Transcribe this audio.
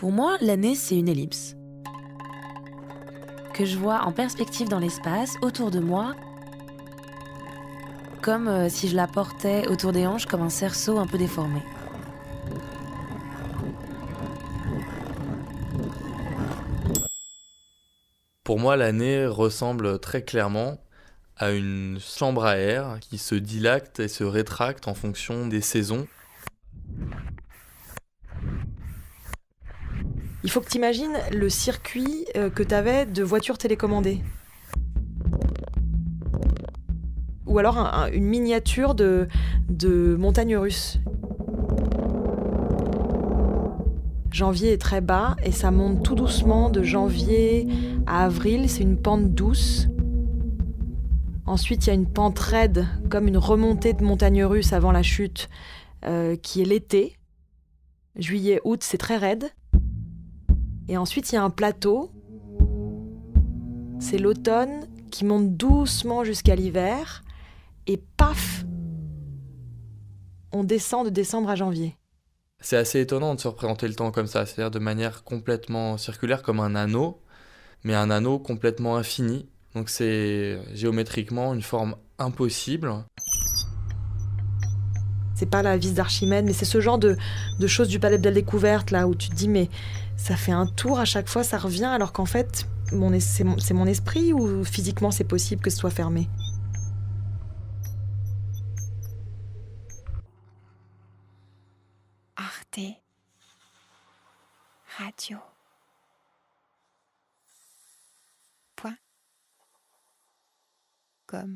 Pour moi, l'année, c'est une ellipse que je vois en perspective dans l'espace, autour de moi, comme si je la portais autour des hanches comme un cerceau un peu déformé. Pour moi, l'année ressemble très clairement à une chambre à air qui se dilate et se rétracte en fonction des saisons. Il faut que tu imagines le circuit que tu avais de voitures télécommandées. Ou alors une miniature de montagne russe. Janvier est très bas et ça monte tout doucement de janvier à avril. C'est une pente douce. Ensuite, il y a une pente raide, comme une remontée de montagne russe avant la chute, qui est l'été. Juillet, août, c'est très raide. Et ensuite, il y a un plateau. C'est l'automne qui monte doucement jusqu'à l'hiver. Et paf, on descend de décembre à janvier. C'est assez étonnant de se représenter le temps comme ça, c'est-à-dire de manière complètement circulaire comme un anneau, mais un anneau complètement infini. Donc c'est géométriquement une forme impossible. C'est pas la vis d'Archimède, mais c'est ce genre de choses du palais de la découverte, là, où tu te dis, mais ça fait un tour à chaque fois, ça revient, alors qu'en fait, c'est mon esprit ou physiquement c'est possible que ce soit fermé? Arte Radio. Point. Com.